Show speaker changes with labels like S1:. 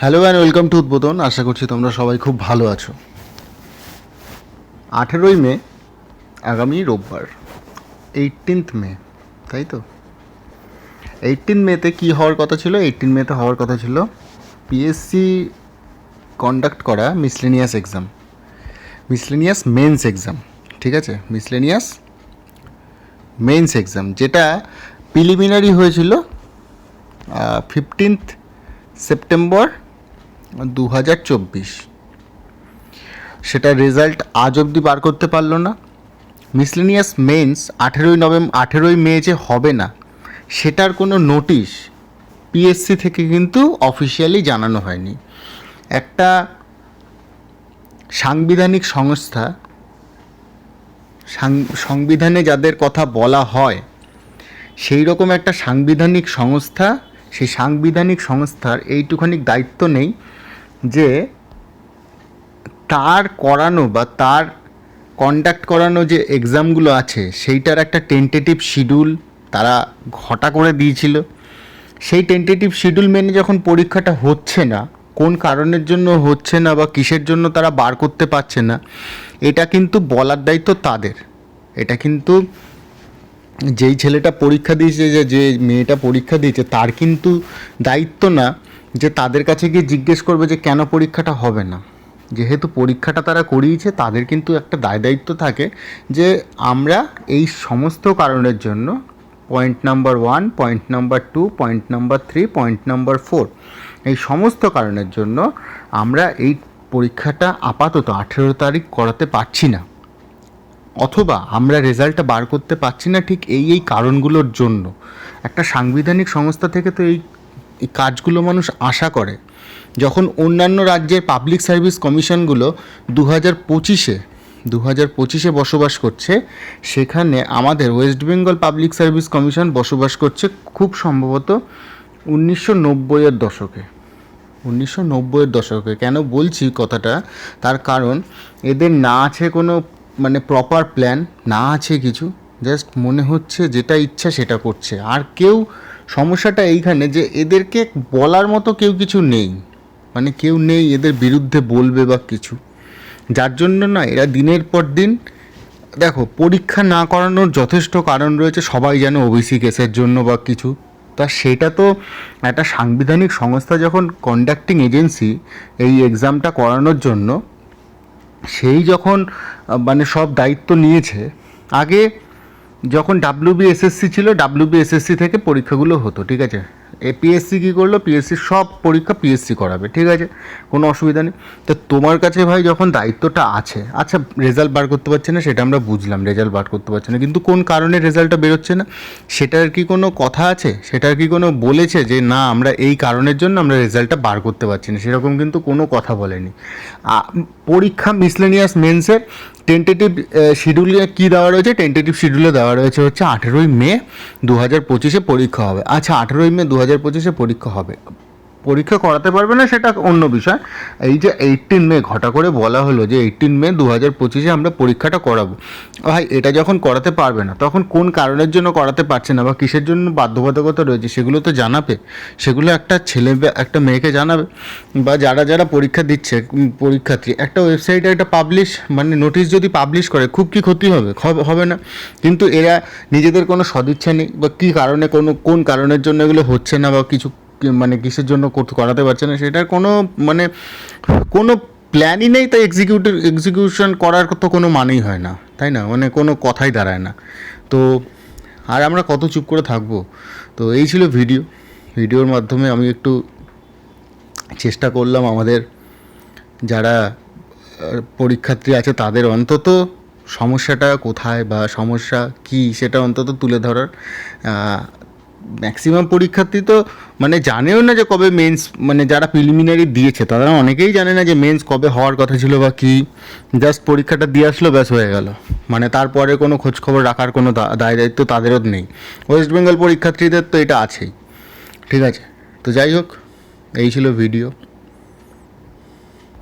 S1: Hello and welcome to উদ্বোধন। আশা করছি তোমরা সবাই খুব ভালো আছো। 18ই মে আগামী রোববার, 18th মে, তাই তো? 18 মেতে কী হওয়ার কথা ছিল? 18 মেতে হওয়ার কথা ছিল পিএসসি কন্ডাক্ট করা miscellaneous exam, miscellaneous men's exam. ঠিক আছে, মিসলেনিয়াস মেন্স এক্সাম, যেটা প্রিলিমিনারি হয়েছিল 15th সেপ্টেম্বর 2024। সেটা রেজাল্ট আজ অবধি বার করতে পারলো না। মিসলেনিয়াস মেন্স 18ই মে যে হবে না, সেটার কোনো নোটিশ পিএসসি থেকে কিন্তু অফিসিয়ালি জানানো হয়নি। একটা সাংবিধানিক সংস্থা, সংবিধানে যাদের কথা বলা হয় সেই রকম একটা সাংবিধানিক সংস্থা, সেই সাংবিধানিক সংস্থার এইটুখানি দায়িত্ব নেই যে তার করানো বা তার কন্ডাক্ট করানো যে এক্সামগুলো আছে সেইটার একটা টেন্টেটিভ শিডিউল তারা ঘটা করে দিয়েছিল। সেই টেন্টেটিভ শিডিউল মেনে যখন পরীক্ষাটা হচ্ছে না, কোন কারণের জন্য হচ্ছে না বা কিসের জন্য তারা বার করতে পারছে না, এটা কিন্তু বলার দায়িত্ব তাদের। এটা কিন্তু যেই ছেলেটা পরীক্ষা দিয়েছে, যে মেয়েটা পরীক্ষা দিয়েছে, তার কিন্তু দায়িত্ব না যে তাদের কাছে গিয়ে জিজ্ঞেস করবে যে কেন পরীক্ষাটা হবে না। যেহেতু পরীক্ষাটা তারা করিয়েছে, তাদের কিন্তু একটা দায়িত্ব থাকে যে আমরা এই সমস্ত কারণের জন্য point number 1, point number 2, point number 3, point number 4, এই সমস্ত কারণের জন্য আমরা এই পরীক্ষাটা আপাতত 18 তারিখ করাতে পারছি না, অথবা আমরা রেজাল্টটা বার করতে পারছি না ঠিক এই কারণগুলোর জন্য। একটা সাংবিধানিক সংস্থা থেকে তো এই কাজগুলো মানুষ আশা করে। যখন অন্যান্য রাজ্যের পাবলিক সার্ভিস কমিশনগুলো 2025-এ বসবাস করছে, সেখানে আমাদের West Bengal public service commission বসবাস করছে খুব সম্ভবত 1990-এর দশকে। 1990-এর দশকে কেন বলছি কথাটা, তার কারণ এদের না আছে কোনো প্রপার প্ল্যান, না আছে কিছু, জাস্ট মনে হচ্ছে যেটা ইচ্ছা সেটা করছে। আর কেউ, সমস্যাটা এইখানে যে এদেরকে বলার মতো কেউ কিছু নেই, কেউ নেই এদের বিরুদ্ধে বলবে বা কিছু, যার জন্য না এরা দিনের পর দিন, দেখো, পরীক্ষা না করানোর যথেষ্ট কারণ রয়েছে, সবাই জানে, ওবিসি কেসের জন্য বা কিছু। তা সেটা তো একটা সাংবিধানিক সংস্থা যখন কন্ডাক্টিং এজেন্সি এই এক্সামটা করানোর জন্য, সেই যখন সব দায়িত্ব নিয়েছে, আগে যখন WBSSC ছিল, WBSSC থেকে পরীক্ষাগুলো হতো, ঠিক আছে। পিএসসি কী করলো, পিএসসির সব পরীক্ষা পিএসসি করাবে, ঠিক আছে, কোনো অসুবিধা নেই। তো তোমার কাছে ভাই যখন দায়িত্বটা আছে, আচ্ছা রেজাল্ট বার করতে পারছে না সেটা আমরা বুঝলাম, রেজাল্ট বার করতে পারছে না, কিন্তু কোন কারণে রেজাল্টটা বেরোচ্ছে না সেটার কি কোনো কথা আছে? সেটার কি কোনো বলেছে যে না আমরা এই কারণের জন্য আমরা রেজাল্টটা বার করতে পারছি না? সেরকম কিন্তু কোনো কথা বলেনি। পরীক্ষা মিসলেনিয়াস মেন্সের টেন্টেটিভ শিডিউলে কী দেওয়া রয়েছে? টেন্টেটিভ শিডিউলে দেওয়া রয়েছে হচ্ছে 18ই মে 2025-এ পরীক্ষা হবে। আচ্ছা, 18ই মে 2025-এ পরীক্ষা হবে, পরীক্ষা করাতে পারবে না সেটা অন্য বিষয়। এই যে 18 মে ঘটা করে বলা হলো যে 18 মে 2025-এ আমরা পরীক্ষাটা করাবো, ভাই এটা যখন করাতে পারবে না, তখন কোন কারণের জন্য করাতে পারছে না বা কিসের জন্য বাধ্যবাধকতা রয়েছে সেগুলো তো জানাবে। সেগুলো একটা ছেলে একটা মেয়েকে জানাবে, বা যারা পরীক্ষা দিচ্ছে পরীক্ষার্থী, একটা ওয়েবসাইটে একটা নোটিশ যদি পাবলিশ করে, খুব কি ক্ষতি হবে? হবে না। কিন্তু এরা নিজেদের কোনো সদিচ্ছা নেই, বা কী কারণে, কোন কারণের জন্য এগুলো হচ্ছে না বা কিছু কিসের জন্য করাতে পারছে না, সেটার কোনো প্ল্যানই নেই। তাই এক্সিকিউশন করার তো কোনো মানেই হয় না, তাই না? কোনো কথাই দাঁড়ায় না। তো আর আমরা কত চুপ করে থাকবো? তো এই ছিল ভিডিওর মাধ্যমে আমি একটু চেষ্টা করলাম আমাদের যারা পরীক্ষার্থী আছে তাদের অন্তত সমস্যাটা কোথায় বা সমস্যা কী সেটা অন্তত তুলে ধরার। ম্যাক্সিমাম পরীক্ষার্থী তো জানেও না যে কবে মেন্স, যারা প্রিলিমিনারি দিয়েছে তারা অনেকেই জানে না যে মেন্স কবে হওয়ার কথা ছিল বা কী। জাস্ট পরীক্ষাটা দিয়ে আসলো, ব্যাস হয়ে গেল। তারপরে কোনো খোঁজখবর রাখার কোনো দায়িত্ব তাদেরও নেই। ওয়েস্ট বেঙ্গল পরীক্ষার্থীদের তো এটা আছেই, ঠিক আছে। তো যাই হোক, এই ছিল ভিডিও।